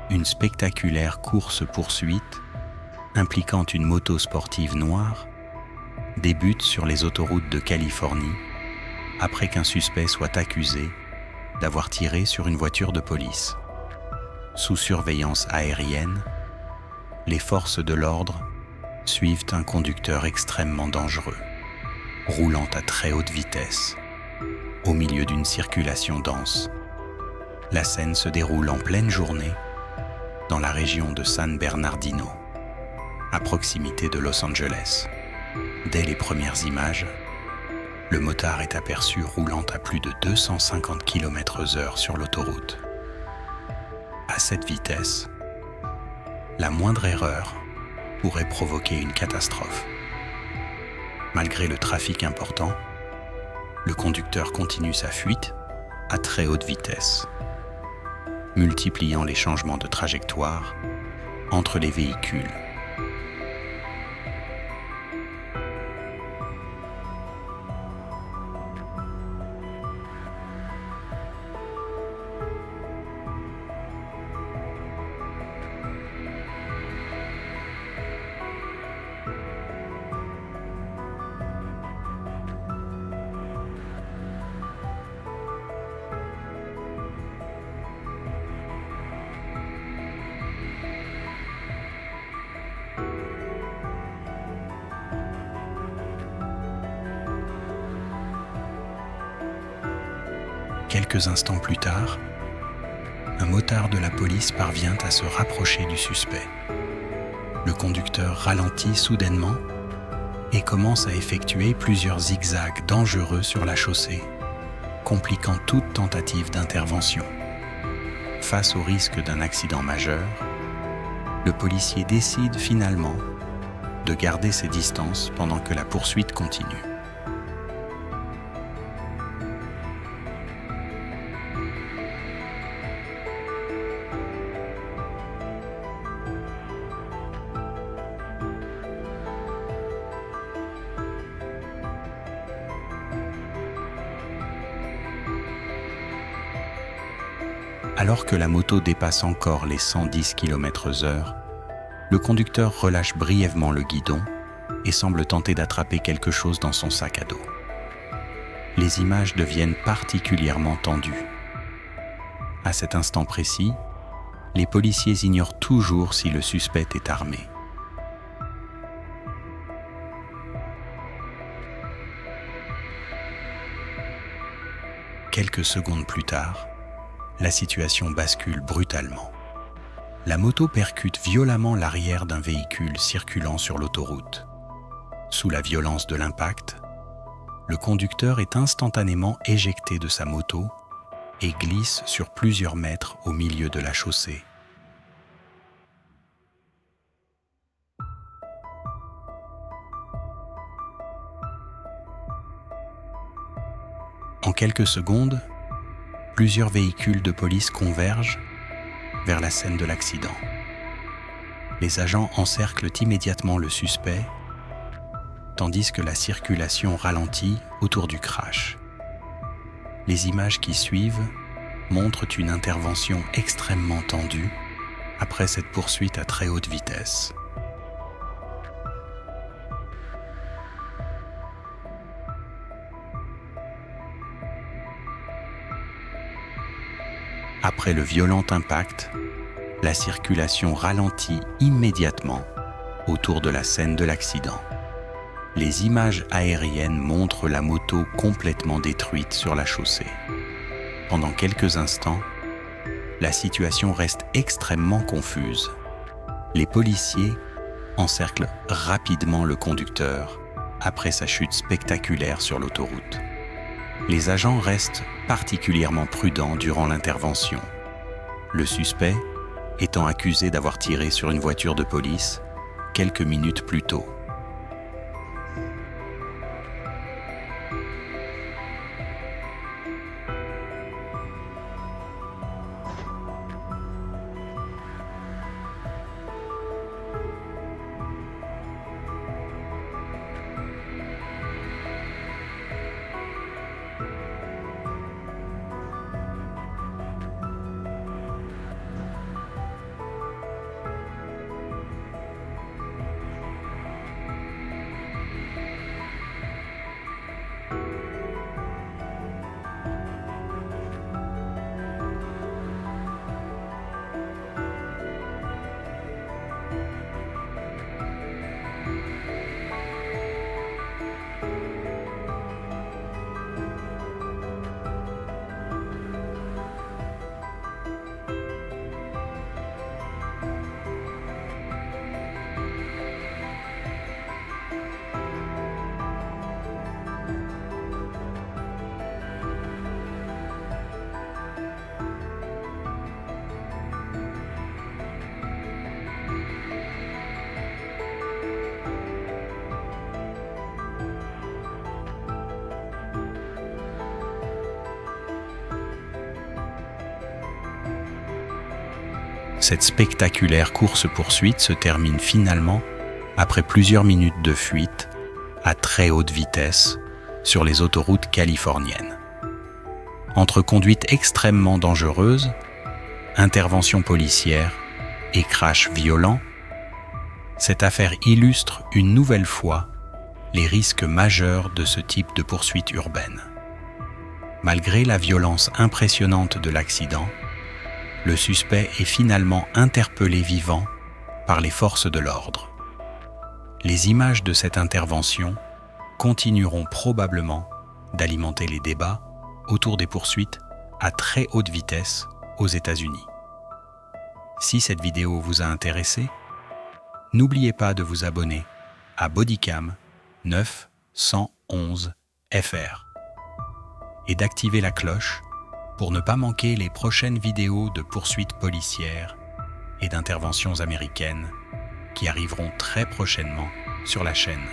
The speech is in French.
Une spectaculaire course-poursuite impliquant une moto sportive noire débute sur les autoroutes de Californie après qu'un suspect soit accusé d'avoir tiré sur une voiture de police. Sous surveillance aérienne, les forces de l'ordre suivent un conducteur extrêmement dangereux, roulant à très haute vitesse, au milieu d'une circulation dense. La scène se déroule en pleine journée dans la région de San Bernardino, à proximité de Los Angeles. Dès les premières images, le motard est aperçu roulant à plus de 250 km/h sur l'autoroute. À cette vitesse, la moindre erreur pourrait provoquer une catastrophe. Malgré le trafic important, le conducteur continue sa fuite à très haute vitesse, multipliant les changements de trajectoire entre les véhicules. Quelques instants plus tard, un motard de la police parvient à se rapprocher du suspect. Le conducteur ralentit soudainement et commence à effectuer plusieurs zigzags dangereux sur la chaussée, compliquant toute tentative d'intervention. Face au risque d'un accident majeur, le policier décide finalement de garder ses distances pendant que la poursuite continue. Alors que la moto dépasse encore les 110 km/h, le conducteur relâche brièvement le guidon et semble tenter d'attraper quelque chose dans son sac à dos. Les images deviennent particulièrement tendues. À cet instant précis, les policiers ignorent toujours si le suspect est armé. Quelques secondes plus tard, la situation bascule brutalement. La moto percute violemment l'arrière d'un véhicule circulant sur l'autoroute. Sous la violence de l'impact, le conducteur est instantanément éjecté de sa moto et glisse sur plusieurs mètres au milieu de la chaussée. En quelques secondes, plusieurs véhicules de police convergent vers la scène de l'accident. Les agents encerclent immédiatement le suspect, tandis que la circulation ralentit autour du crash. Les images qui suivent montrent une intervention extrêmement tendue après cette poursuite à très haute vitesse. Après le violent impact, la circulation ralentit immédiatement autour de la scène de l'accident. Les images aériennes montrent la moto complètement détruite sur la chaussée. Pendant quelques instants, la situation reste extrêmement confuse. Les policiers encerclent rapidement le conducteur après sa chute spectaculaire sur l'autoroute. Les agents restent particulièrement prudents durant l'intervention. Le suspect étant accusé d'avoir tiré sur une voiture de police quelques minutes plus tôt. Cette spectaculaire course-poursuite se termine finalement après plusieurs minutes de fuite à très haute vitesse sur les autoroutes californiennes. Entre conduite extrêmement dangereuse, intervention policière et crash violent, cette affaire illustre une nouvelle fois les risques majeurs de ce type de poursuite urbaine. Malgré la violence impressionnante de l'accident, le suspect est finalement interpellé vivant par les forces de l'ordre. Les images de cette intervention continueront probablement d'alimenter les débats autour des poursuites à très haute vitesse aux États-Unis. Si cette vidéo vous a intéressé, n'oubliez pas de vous abonner à Bodycam 911 FR et d'activer la cloche pour ne pas manquer les prochaines vidéos de poursuites policières et d'interventions américaines qui arriveront très prochainement sur la chaîne.